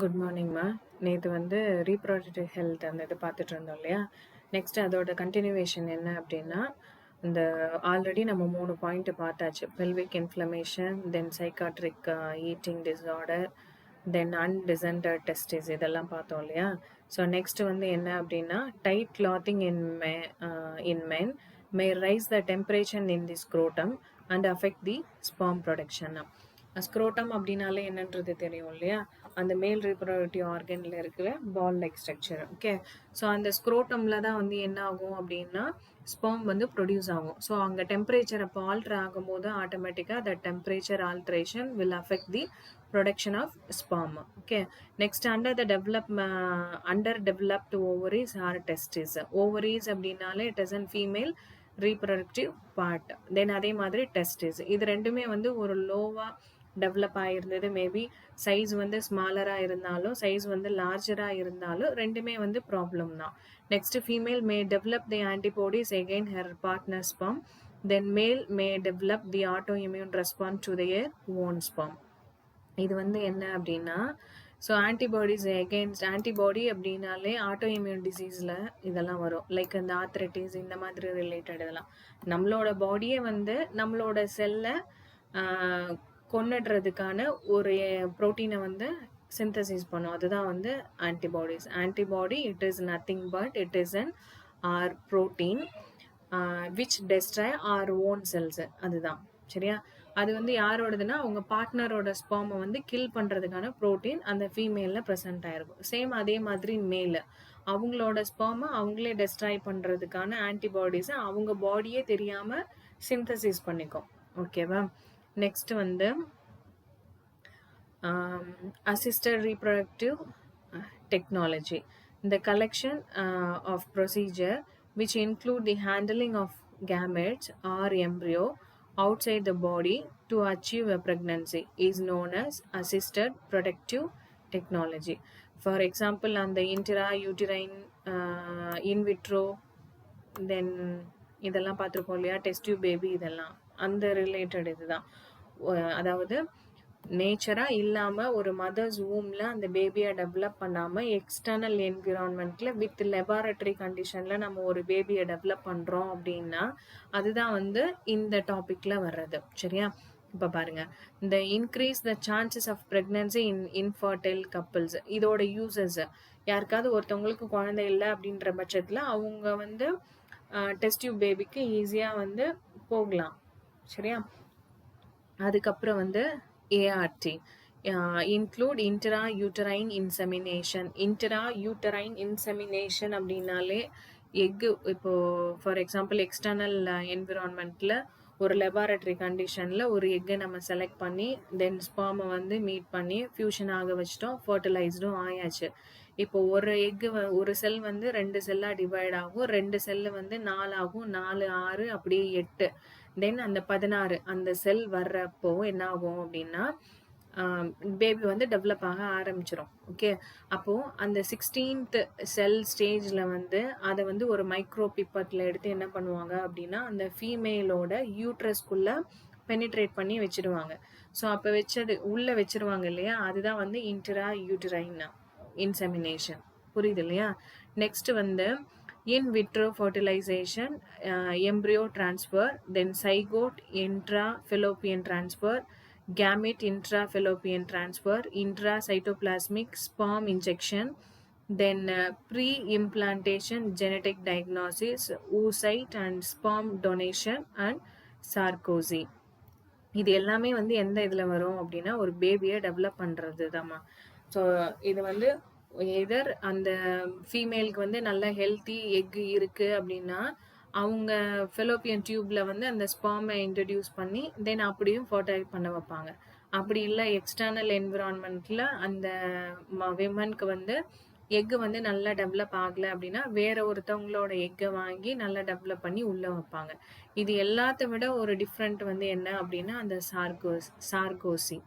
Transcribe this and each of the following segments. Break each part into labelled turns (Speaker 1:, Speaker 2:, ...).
Speaker 1: Good மார்னிங்மா. நேற்று வந்து reproductive health அந்த இது பார்த்துட்டு இருந்தோம் இல்லையா? நெக்ஸ்ட் அதோட கண்டினியூவேஷன் என்ன அப்படின்னா, இந்த ஆல்ரெடி நம்ம 3 பாயிண்ட் பார்த்தாச்சு. Pelvic inflammation, then psychiatric eating disorder, then undescended testis இதெல்லாம் பார்த்தோம் இல்லையா? ஸோ நெக்ஸ்ட் வந்து என்ன அப்படின்னா, tight clothing in men may raise the temperature in the scrotum and affect the sperm production. Scrotum அப்படின்னாலே என்னன்றது தெரியும் இல்லையா? அந்த மேல் ரீப்ரொடக்டிவ் ஆர்கனில் இருக்கிற ball like structure. Okay, so அந்த ஸ்க்ரோட்டமில் தான் வந்து என்ன ஆகும் அப்படின்னா ஸ்பெர்ம் வந்து ப்ரொடியூஸ் ஆகும். ஸோ அங்கே டெம்பரேச்சர் அப்போ ஆல்ட்ரு ஆகும்போது ஆட்டோமேட்டிக்காக the temperature alteration will affect the production of sperm. Okay, next under developed ovaries or testis. Ovaries அப்படின்னாலே it is an female reproductive part. Then அதே மாதிரி டெஸ்டிஸ், இது ரெண்டுமே வந்து ஒரு லோவாக டெவலப் ஆகிருந்தது. மேபி சைஸ் வந்து ஸ்மாலராக இருந்தாலும் சைஸ் வந்து லார்ஜராக இருந்தாலும் ரெண்டுமே வந்து ப்ராப்ளம் தான். Next female may develop the antibodies again her partner sperm. Then male may develop the auto immune response to their own sperm. இது வந்து என்ன அப்படின்னா, ஸோ ஆன்டிபாடிஸ் எகெயின்ஸ்ட் ஆன்டிபாடி அப்படின்னாலே ஆட்டோ இம்யூன் டிசீஸில் இதெல்லாம் வரும். லைக் இந்த ஆர்த்ரைட்டிஸ் இந்த மாதிரி ரிலேட்டட் இதெல்லாம். நம்மளோட பாடியே வந்து நம்மளோட செல்லை கொன்னுடுறதுக்கான ஒரு ப்ரோட்டீனை வந்து சிந்தசிஸ் பண்ணும். அதுதான் வந்து antibodies. Antibody it is nothing but it is an our protein which destroy our own cells. அதுதான் சரியா? அது வந்து யாரோடதுன்னா அவங்க பார்ட்னரோட ஸ்பெர்மை வந்து கில் பண்ணுறதுக்கான ப்ரோட்டீன் அந்த ஃபீமேலில் ப்ரெசென்ட் ஆகிருக்கும். சேம் அதே மாதிரி மேல் அவங்களோட ஸ்பெர்மை அவங்களே டெஸ்ட்ராய் பண்ணுறதுக்கான ஆன்டிபாடிஸை அவங்க பாடியே தெரியாமல் சிந்தசிஸ் பண்ணிக்கும். ஓகேவா? நெக்ஸ்ட் வந்து assisted reproductive technology, the collection of procedure which include the handling of gametes or embryo outside the body to achieve a pregnancy is known as assisted reproductive technology. For example, on the intrauterine, in vitro, தென் இதெல்லாம் பார்த்துருக்கோம் இல்லையா? Test tube baby இதெல்லாம் அந்த related இதுதான். அதாவது நேச்சராக இல்லாமல் ஒரு mothers ஊமில் அந்த பேபியை டெவலப் பண்ணாமல் எக்ஸ்டர்னல் என்விரான்மெண்ட்டில் வித் லெபார்டரி கண்டிஷனில் நம்ம ஒரு பேபியை டெவலப் பண்ணுறோம் அப்படின்னா அதுதான் வந்து இந்த டாப்பிக்கில் வர்றது. சரியா? இப்போ பாருங்கள், இந்த increase the chances of pregnancy in infertile couples. இதோட யூசஸ், யாருக்காவது ஒருத்தவங்களுக்கு குழந்தை இல்லை அப்படின்ற பட்சத்தில் அவங்க வந்து டெஸ்ட் டியூப் பேபிக்கு ஈஸியாக வந்து போகலாம். சரியா? அதுக்கப்புறம் வந்து ART, include intrauterine insemination. Intrauterine insemination அப்படின்னாலே எக்கு, இப்போ ஃபார் எக்ஸாம்பிள் எக்ஸ்டர்னல் என்விரான்மெண்ட்டில் ஒரு லெபார்டரி கண்டிஷனில் ஒரு எக்கை நம்ம செலக்ட் பண்ணி தென் ஸ்பெர்மை வந்து மீட் பண்ணி ஃபியூஷன் ஆக வச்சிட்டோம், ஃபர்டிலைஸ்டும் ஆயாச்சு. இப்போ ஒரு எக்கு ஒரு செல் வந்து 2 செல்லாக டிவைட் ஆகும், 2 செல்லு வந்து 4 ஆகும், 4 6 அப்படியே 8, தென் அந்த 16 அந்த செல் வர்றப்போ என்ன ஆகும் அப்படின்னா பேபி வந்து டெவலப் ஆக ஆரம்பிச்சிடும். ஓகே, அப்போது அந்த 16th செல் ஸ்டேஜில் வந்து அதை வந்து ஒரு மைக்ரோ பிப்பட்டில் எடுத்து என்ன பண்ணுவாங்க அப்படின்னா அந்த ஃபீமேலோட யூட்ரஸ்குள்ளே பெனிட்ரேட் பண்ணி வச்சிடுவாங்க. ஸோ அப்போ வச்சது உள்ளே வச்சிருவாங்க இல்லையா? அதுதான் வந்து இன்ட்ராயூட்டரைன் இன்செமினேஷன். புரியுது இல்லையா? நெக்ஸ்ட் வந்து in vitro fertilization, embryo transfer, then zygote intra-fallopian transfer, gamete intra-fallopian transfer, intracytoplasmic sperm injection, then pre-implantation genetic diagnosis, oocyte and sperm donation and sarkozy. இது எல்லாமே வந்து எந்த இதில் வரும் அப்படின்னா ஒரு பேபியை டெவலப் பண்ணுறது தாம்மா. ஸோ இது வந்து எதர் அந்த ஃபீமேலுக்கு வந்து நல்ல ஹெல்த்தி எக் இருக்குது அப்படின்னா அவங்க ஃபெலோப்பியன் டியூப்பில் வந்து அந்த ஸ்பெர்மை இன்ட்ரடியூஸ் பண்ணி தென் அப்படியும் ஃபர்டைல் பண்ண வைப்பாங்க. அப்படி இல்லை எக்ஸ்டர்னல் என்விரான்மெண்ட்டில் அந்த விமனுக்கு வந்து எக்கு வந்து நல்லா டெவலப் ஆகலை அப்படின்னா வேற ஒருத்தவங்களோட எக்கை வாங்கி நல்லா டெவலப் பண்ணி உள்ளே வைப்பாங்க. இது எல்லாத்த விட ஒரு டிஃப்ரெண்ட் வந்து என்ன அப்படின்னா அந்த சார்கோசி.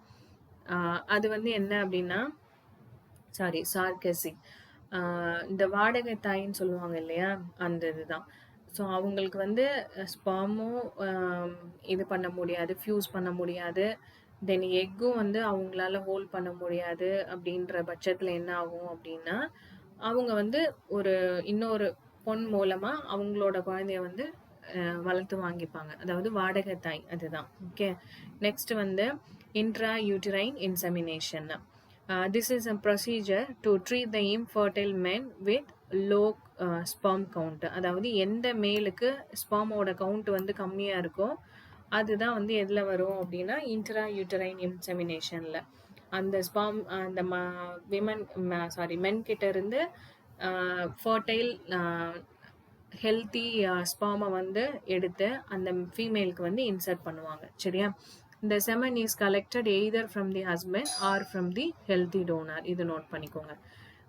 Speaker 1: அது வந்து என்ன அப்படின்னா சார்கசி. இந்த வாடகை தாயின்னு சொல்லுவாங்க இல்லையா? அந்த இதுதான். ஸோ அவங்களுக்கு வந்து ஸ்பெர்மும் இது பண்ண முடியாது, ஃபியூஸ் பண்ண முடியாது, தென் எக்கும் வந்து அவங்களால ஹோல்ட் பண்ண முடியாது அப்படின்ற பட்சத்தில் என்ன ஆகும் அப்படின்னா அவங்க வந்து இன்னொரு பொண் மூலமா அவங்களோட குழந்தைய வந்து வளர்த்து வாங்கிப்பாங்க. அதாவது வாடகை தாய் அதுதான். ஓகே. நெக்ஸ்ட் வந்து intra uterine insemination. This is a procedure to treat the infertile men with low sperm count. அதாவது எந்த மேலுக்கு ஸ்பெர்மோட கவுண்ட் வந்து கம்மியாக இருக்கோ அதுதான் வந்து எதில் வரும் அப்படின்னா இன்ட்ரா யூட்டரைன் இன்செமினேஷனில். அந்த ஸ்பெர்ம் அந்த மென் கிட்ட இருந்து ஃபர்டைல் ஹெல்த்தி ஸ்பெர்மை வந்து எடுத்து அந்த ஃபீமேலுக்கு வந்து இன்சர்ட் பண்ணுவாங்க. சரியா? இந்த semen is collected either from the husband or from the healthy donor. இது நோட் பண்ணிக்கோங்க.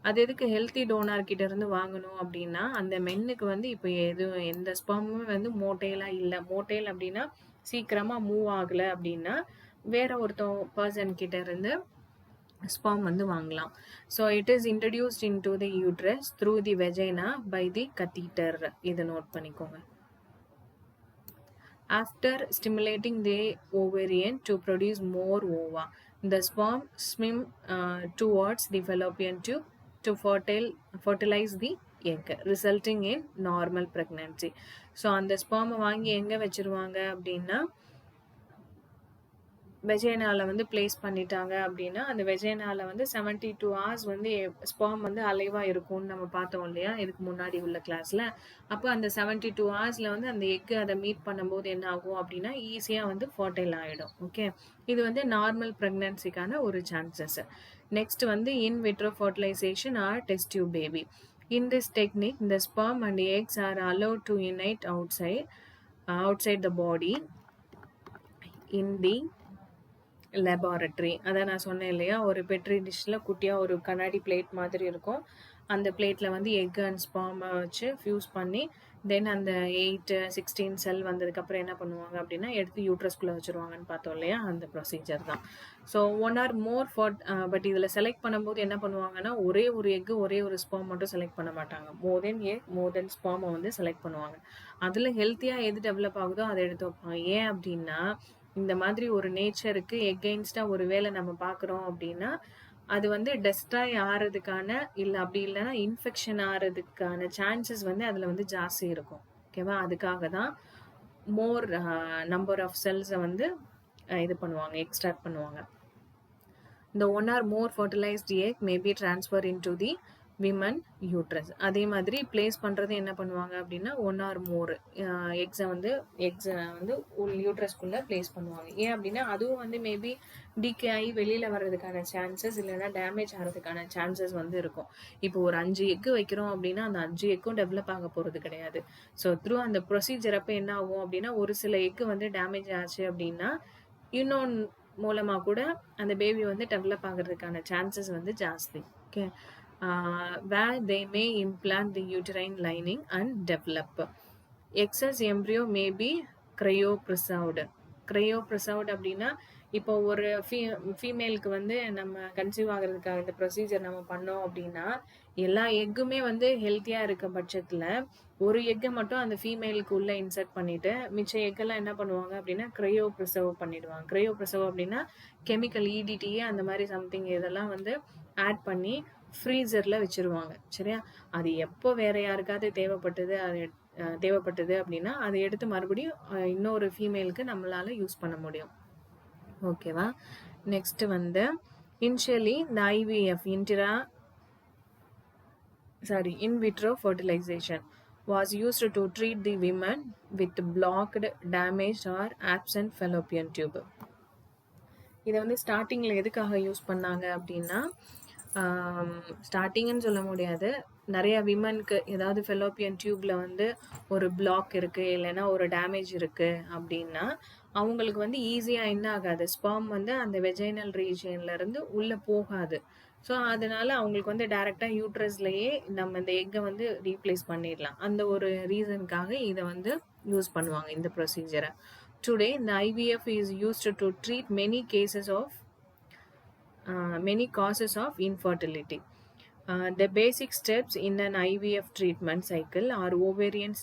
Speaker 1: அது எதுக்கு ஹெல்த்தி டோனார் கிட்ட இருந்து வாங்கணும் அப்படின்னா அந்த மென்னுக்கு வந்து இப்போ எந்த ஸ்பெர்முமே வந்து மோட்டைலாக இல்லை. மோட்டைல் அப்படின்னா சீக்கிரமாக மூவ் ஆகலை அப்படின்னா வேற பர்சன் கிட்ட இருந்து sperm வந்து வாங்கலாம். So it is introduced into the uterus through the vagina by the catheter. இதை நோட் பண்ணிக்கோங்க. After stimulating the ovarian to produce more ova, the sperm swim towards the fallopian tube to fertilize the egg, resulting in normal pregnancy. So அந்த sperm வாங்கி எங்க வச்சிருவாங்க அப்படின்னா வெஜைனால வந்து place பண்ணிட்டாங்க அப்படின்னா அந்த வெஜைனால வந்து 72 hours வந்து ஸ்பெர்ம் வந்து அலைவா இருக்கும்னு நம்ம பார்த்தோம் இல்லையா இதுக்கு முன்னாடி உள்ள கிளாஸ்ல. அப்போ அந்த 72 ஹவர்ஸ்ல வந்து அந்த எக்கு அதை மீட் பண்ணும்போது என்ன ஆகும் அப்படின்னா ஈஸியா வந்து ஃபர்டைல் ஆயிடும். ஓகே. இது வந்து நார்மல் பிரெக்னன்சிக்கான ஒரு சான்சஸ். நெக்ஸ்ட் வந்து in vitro fertilisation or test tube baby. In this technique, the sperm and eggs are allowed to unite outside the body in the laboratory. அதான் நான் சொன்னேன் இல்லையா ஒரு பெட்ரி டிஷ்ல குட்டியா ஒரு கண்ணாடி பிளேட் மாதிரி இருக்கும். அந்த பிளேட்ல வந்து எக் அண்ட் ஸ்பெர்ம் வச்சு ஃபியூஸ் பண்ணி தென் அந்த 8-16 செல் வந்ததுக்கு அப்புறம் என்ன பண்ணுவாங்க அப்படின்னா எடுத்து யூட்ரஸ்குள்ள வச்சிருவாங்கன்னு பார்த்தோம் இல்லையா அந்த ப்ரொசீஜர் தான். ஸோ 1 or more பட் இதில் செலக்ட் பண்ணும்போது என்ன பண்ணுவாங்கன்னா ஒரே ஒரு எக்கு ஒரே ஒரு ஸ்பெர்ம் மட்டும் செலக்ட் பண்ண மாட்டாங்க. மோர் தென் ஸ்பெர்மை வந்து செலக்ட் பண்ணுவாங்க. அதில் ஹெல்த்தியாக எது டெவலப் ஆகுதோ அதை எடுத்து வைப்பாங்க. ஏன் அப்படின்னா இந்த மாதிரி ஒரு நேச்சருக்கு எகெயின்ஸ்டா ஒரு வேலை நம்ம பார்க்குறோம் அப்படின்னா அது வந்து டெஸ்ட்ராய் ஆகிறதுக்கான இல்லை அப்படி இல்லைன்னா இன்ஃபெக்ஷன் ஆகிறதுக்கான சான்சஸ் வந்து அதில் வந்து ஜாஸ்தி இருக்கும். ஓகேவா? அதுக்காக தான் மோர் நம்பர் ஆஃப் செல்ஸை வந்து இது பண்ணுவாங்க, எக்ஸ்ட்ராக்ட் பண்ணுவாங்க. The 1 or more fertilized egg may be transferred into the women uterus. அதே மாதிரி பிளேஸ் பண்ணுறது என்ன பண்ணுவாங்க அப்படின்னா 1 or more எக்ஸை வந்து யூட்ரஸ்குள்ளே பிளேஸ் பண்ணுவாங்க. ஏன் அப்படின்னா அதுவும் வந்து மேபி டிகே ஆகி வெளியில் வர்றதுக்கான சான்சஸ் இல்லைன்னா டேமேஜ் ஆகிறதுக்கான சான்சஸ் வந்து இருக்கும். இப்போ ஒரு 5 எக்கு வைக்கிறோம் அப்படின்னா அந்த 5 எக்கும் டெவலப் ஆக போகிறது கிடையாது. ஸோ த்ரூ அந்த ப்ரொசீஜர் அப்போ என்ன ஆகும் அப்படின்னா ஒரு சில எக்கு வந்து டேமேஜ் ஆச்சு அப்படின்னா இன்னொன்று மூலமாக கூட அந்த பேபி வந்து டெவலப் ஆகிறதுக்கான சான்சஸ் வந்து ஜாஸ்தி. Okay. Where they may implant the uterine lining and develop. Excess embryo may be cryopreserved. Cryopreserved அப்படின்னா இப்போ ஒரு ஃபீமேலுக்கு வந்து நம்ம கன்சீவ் ஆகிறதுக்காக இந்த ப்ரொசீஜர் நம்ம பண்ணோம் அப்படின்னா எல்லா எக்குமே வந்து ஹெல்த்தியாக இருக்க பட்சத்தில் ஒரு எக்கை மட்டும் அந்த ஃபீமேலுக்கு உள்ளே இன்சர்ட் பண்ணிவிட்டு மிச்ச எக்கெல்லாம் என்ன பண்ணுவாங்க அப்படின்னா க்ரையோ ப்ரிசர்வ் பண்ணிடுவாங்க. க்ரையோ ப்ரிசர்வ் அப்படின்னா கெமிக்கல் இடிடிஏ அந்த மாதிரி சம்திங் இதெல்லாம் வந்து ஆட் பண்ணி ஃப்ரீசரில் வச்சுருவாங்க. சரியா? அது எப்போ வேற யாருக்காவது தேவைப்பட்டது அப்படின்னா அதை எடுத்து மறுபடியும் இன்னொரு ஃபீமேலுக்கு நம்மளால யூஸ் பண்ண முடியும். ஓகேவா? நெக்ஸ்ட் வந்து இனிஷியலி இந்த IVF in vitro fertilization was used to treat the women with blocked, damaged or absent fallopian tube. இதை வந்து ஸ்டார்டிங்கில் எதுக்காக யூஸ் பண்ணாங்க அப்படின்னா ஸ்டார்டிங்னு சொல்ல முடியாது, நிறைய விமனுக்கு ஏதாவது ஃபெலோப்பியன் டியூப்ல வந்து ஒரு பிளாக் இருக்குது இல்லைன்னா ஒரு டேமேஜ் இருக்குது அப்படின்னா அவங்களுக்கு வந்து ஈஸியாக என்ன ஆகாது, ஸ்பெர்ம் வந்து அந்த வெஜைனல் ரீஜியன்லேருந்து உள்ளே போகாது. ஸோ அதனால அவங்களுக்கு வந்து டைரெக்டாக யூட்ரஸ்லேயே நம்ம இந்த எக்கை வந்து ரீப்ளேஸ் பண்ணிடலாம். அந்த ஒரு ரீசனுக்காக இதை வந்து யூஸ் பண்ணுவாங்க இந்த ப்ரொசீஜரை. டுடே இந்த IVF is used to treat many causes of infertility. The basic steps in an IVF treatment cycle are ovarian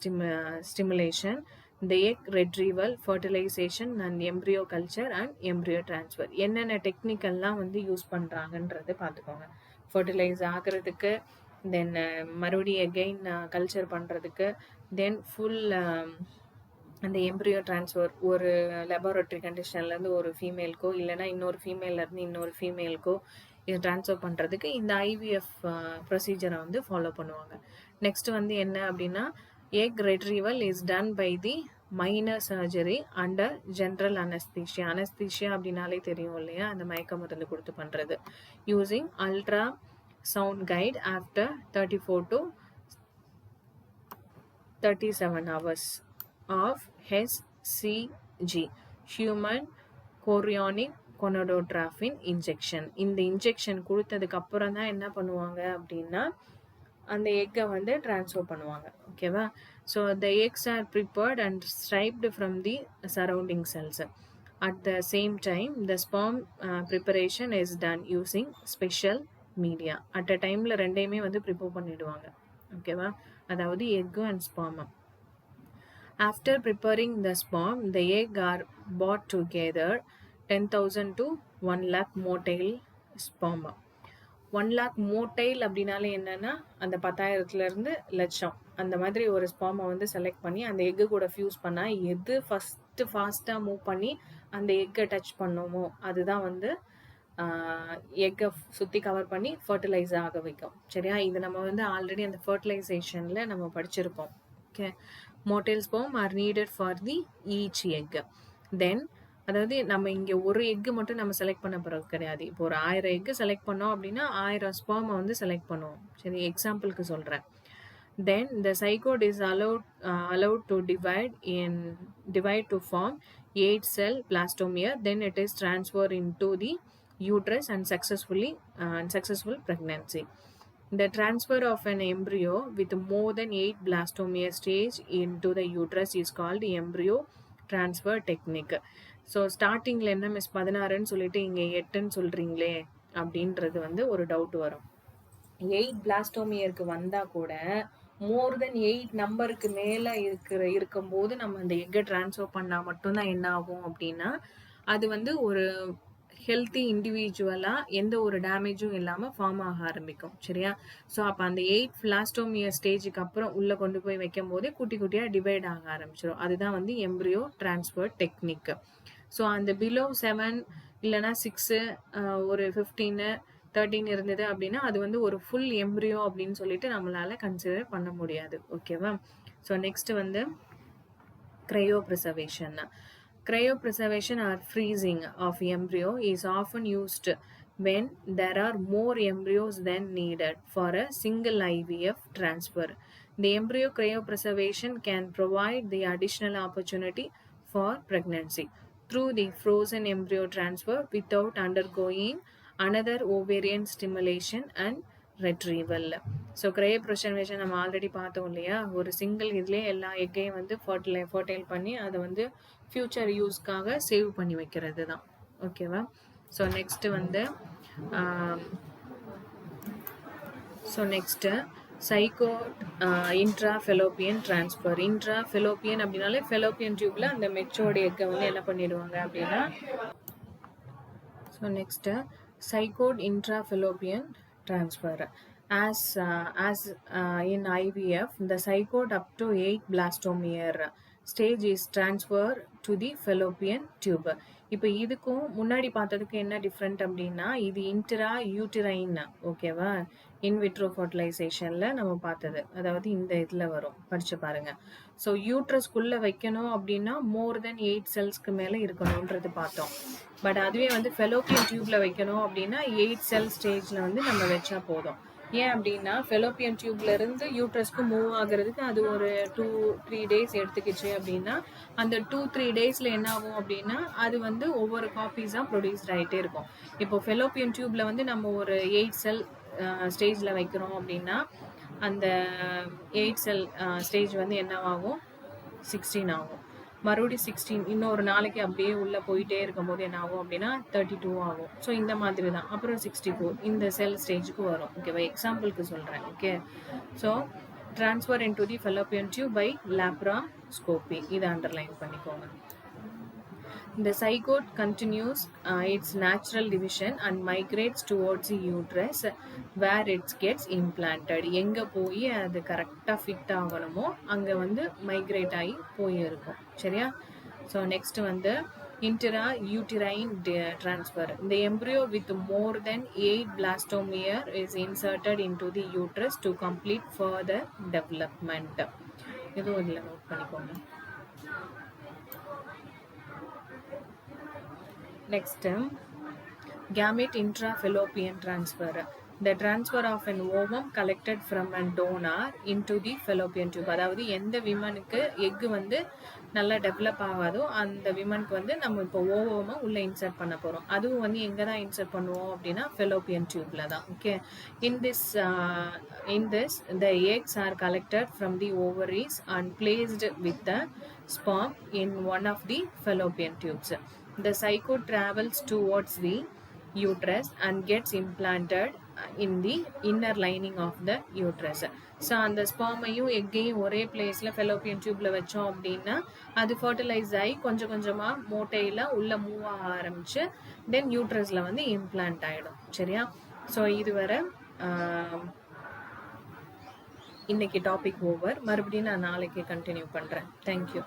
Speaker 1: stimulation, the egg retrieval, fertilization and embryo culture and embryo transfer. என்னென்ன டெக்னிக்கெல்லாம் வந்து use பண்ணுறாங்கன்றது பார்த்துக்கோங்க. Fertilise ஆகிறதுக்கு, தென் மறுபடியும் again culture பண்ணுறதுக்கு, then full அந்த embryo transfer ஒரு laboratory கண்டிஷன்லேருந்து ஒரு ஃபீமேலுக்கோ இல்லைனா இன்னொரு ஃபீமேல்லேருந்து இன்னொரு ஃபீமேலுக்கோ இது ட்ரான்ஸ்ஃபர் பண்ணுறதுக்கு இந்த ஐவிஎஃப் ப்ரொசீஜரை வந்து ஃபாலோ பண்ணுவாங்க. நெக்ஸ்ட் வந்து என்ன அப்படின்னா, egg retrieval is done by the minor surgery under general anaesthesia. Anaesthesia அப்படின்னாலே தெரியும் இல்லையா, அந்த மயக்க மருந்து கொடுத்து பண்ணுறது. Using ultrasound guide after 34 to 37 hours of HCG, human chorionic gonadotropin injection. இந்த இன்ஜெக்ஷன் கொடுத்ததுக்கு அப்புறம் தான் என்ன பண்ணுவாங்க அப்படின்னா அந்த எக்கை வந்து ட்ரான்ஸ்ஃபர் பண்ணுவாங்க. ஓகேவா? So the eggs are prepared and stripped from the surrounding cells. At the same time the sperm preparation is done using special media. At a டைமில் ரெண்டையுமே வந்து ப்ரிப்பேர் பண்ணிவிடுவாங்க. ஓகேவா? அதாவது egg and sperm. After preparing the sperm, the egg are bought together 10,000 to 1 lakh motile sperm. 1 lakh motile அப்படின்னாலே என்னன்னா அந்த 10,000லேருந்து லட்சம் அந்த மாதிரி ஒரு ஸ்பெர்மை வந்து செலக்ட் பண்ணி அந்த எக்கு கூட ஃபியூஸ் பண்ணால் எது ஃபஸ்ட்டு ஃபாஸ்ட்டாக மூவ் பண்ணி அந்த எக்கை டச் பண்ணுமோ அதுதான் வந்து எக்கை சுற்றி கவர் பண்ணி ஃபர்டிலைஸ் ஆக வைக்கும். சரியா? இது நம்ம வந்து ஆல்ரெடி அந்த ஃபர்டிலைசேஷனில் நம்ம படிச்சிருப்போம். Okay, motile sperm are needed for the each egg. Then அதாவது நம்ம இங்கே ஒரு எக்கு மட்டும் நம்ம செலக்ட் பண்ண போகிறது கிடையாது. இப்போ ஒரு 1000 எக்கு செலக்ட் பண்ணோம் அப்படின்னா 1000 ஸ்பெர்மை வந்து செலக்ட் பண்ணுவோம். சரி, எக்ஸாம்பிளுக்கு சொல்கிறேன். Then the zygote is allowed to divide to form 8 cell blastomere. Then it is transferred into the uterus and successful pregnancy. The transfer of an embryo with more than 8 blastomere stage into the uterus is called embryo transfer technique. So ஸ்டார்டிங்கில் என்ன miss 16ன்னு சொல்லிட்டு இங்கே 8ன்னு சொல்கிறீங்களே அப்படின்றது வந்து ஒரு doubt வரும். 8 பிளாஸ்டோமியருக்கு வந்தால் கூட மோர் தென் 8 நம்பருக்கு மேலே இருக்கும்போது நம்ம அந்த எக்கை ட்ரான்ஸ்ஃபர் பண்ணால் மட்டும்தான் என்ன ஆகும் அப்படின்னா அது வந்து ஒரு ஹெல்த்தி இண்டிவிஜுவலாக எந்த ஒரு டேமேஜும் இல்லாமல் ஃபார்ம் ஆக ஆரம்பிக்கும். சரியா? ஸோ அப்போ அந்த 8 பிளாஸ்டோமியர் ஸ்டேஜுக்கு அப்புறம் உள்ளே கொண்டு போய் வைக்கும் போதே குட்டி குட்டியாக டிவைட் ஆக ஆரம்பிச்சிடும். அதுதான் வந்து எம்ப்ரியோ ட்ரான்ஸ்ஃபர் டெக்னிக். ஸோ அந்த பிலோ 7 இல்லைனா 6 ஒரு 15 13 இருந்தது அப்படின்னா அது வந்து ஒரு ஃபுல் எம்ப்ரியோ அப்படின்னு சொல்லிட்டு நம்மளால கன்சிடர் பண்ண முடியாது. ஓகேவா? ஸோ நெக்ஸ்ட் வந்து cryopreservation. Cryopreservation or freezing of embryo is often used when there are more embryos than needed for a single IVF transfer. The embryo cryopreservation can provide the additional opportunity for pregnancy through the frozen embryo transfer without undergoing another ovarian stimulation and retrieval. So cryopreservation நம்ம already பார்த்தோம் இல்லையா, ஒரு single இதுலேயே எல்லா எக்கையும் வந்து fertile பண்ணி அதை வந்து ஃப்யூச்சர் யூஸ்க்காக சேவ் பண்ணி வைக்கிறது தான். ஓகேவா? ஸோ நெக்ஸ்ட்டு வந்து சைகோட் இன்ட்ராஃபெலோப்பியன் ட்ரான்ஸ்ஃபர். இன்ட்ராஃபெலோப்பியன் அப்படின்னாலே ஃபெலோப்பியன் டியூப்ல அந்த மெச்சோர்டு எக்கை வந்து என்ன பண்ணிடுவாங்க அப்படின்னா so next zygote intrafallopian transfer. As in IVF, the zygote up to 8 blastomere stage is transferred to the fallopian tube. இப்போ இதுக்கும் முன்னாடி பார்த்ததுக்கு என்ன டிஃப்ரெண்ட் அப்படின்னா இது இன்ட்ரா யூட்டிரைன். ஓகேவா? இன்விட்ரோ ஃபர்டிலைசேஷனில் நம்ம பார்த்தது, அதாவது இந்த இதில் வரும், படித்து பாருங்க. ஸோ யூட்ரஸ்குள்ளே வைக்கணும் அப்படின்னா மோர் தென் 8 செல்ஸ்க்கு மேலே இருக்கணுன்றது பார்த்தோம். பட் அதுவே வந்து ஃபெலோப்பியன் டியூப்ல வைக்கணும் அப்படின்னா 8 செல் ஸ்டேஜில் வந்து நம்ம வச்சா போதும். ஏன் அப்படின்னா ஃபெலோப்பியன் டியூப்ல இருந்து யூட்ரஸ்க்கு மூவ் ஆகுறதுக்கு அது ஒரு 2-3 days எடுத்துக்கிச்சு அப்படின்னா அந்த 2-3 daysல என்ன ஆகும் அப்படின்னா அது வந்து ஒவ்வொரு காப்பீஸாக ப்ரொடியூஸ்ட் ஆகிட்டே இருக்கும். இப்போ ஃபெலோப்பியன் டியூப்ல வந்து நம்ம ஒரு 8 செல் ஸ்டேஜில் வைக்கிறோம் அப்படின்னா அந்த 8 செல் ஸ்டேஜ் வந்து என்னவாகும், 16 ஆகும். மறுபடியும் 16 இன்னொரு நாளைக்கு அப்படியே உள்ளே போயிட்டே இருக்கும்போது என்ன ஆகும் அப்படின்னா 32 ஆகும். ஸோ இந்த மாதிரி தான். அப்புறம் 64 இந்த செல் ஸ்டேஜுக்கு வரும். ஓகேவா? எக்ஸாம்பிளுக்கு சொல்கிறேன். Okay, so transfer into the fallopian tube by laparoscopy. இதை underline பண்ணிக்கோங்க. The zygote continues its natural division and migrates towards the uterus where it gets implanted. எங்க போய் அது கரெக்டாக ஃபிட் ஆகணுமோ அங்கே வந்து மைக்ரேட் ஆகி போயிருக்கும். சரியா? ஸோ நெக்ஸ்ட் வந்து intrauterine transfer. The embryo with more than 8 blastomere is inserted into the uterus to complete further development. இதுவும் இதில் நோட் பண்ணிக்கோங்க. Next, gamete intrafallopian transfer. The transfer of an ovum collected from a donor into the fallopian tube. அதாவது எந்த விமனுக்கு egg வந்து நல்லா develop ஆகாதோ அந்த விமனுக்கு வந்து நம்ம இப்போ ஓவமை உள்ளே இன்சர்ட் பண்ண போகிறோம். அதுவும் வந்து எங்கே தான் இன்சர்ட் பண்ணுவோம் அப்படின்னா ஃபெலோப்பியன் டியூப்ல தான். Okay, in this the eggs are collected from the ovaries and placed with the sperm in one of the fallopian tubes. The zygote travels towards the uterus and gets implanted in the inner lining of the uterus. So அந்த ஸ்பெர்மையும் எக்கையும் ஒரே பிளேஸில் Fallopian டியூப்ல வச்சோம் அப்படின்னா அது fertilise ஆகி கொஞ்சம் கொஞ்சமாக மூட்டையில் உள்ளே மூவ் ஆக ஆரம்பிச்சு தென் யூட்ரஸில் வந்து இம்ப்ளான்ட் ஆகிடும். சரியா? ஸோ இதுவரை இன்னைக்கு டாபிக் ஓவர். மறுபடியும் நான் நாளைக்கு கண்டினியூ பண்ணுறேன். தேங்க்யூ.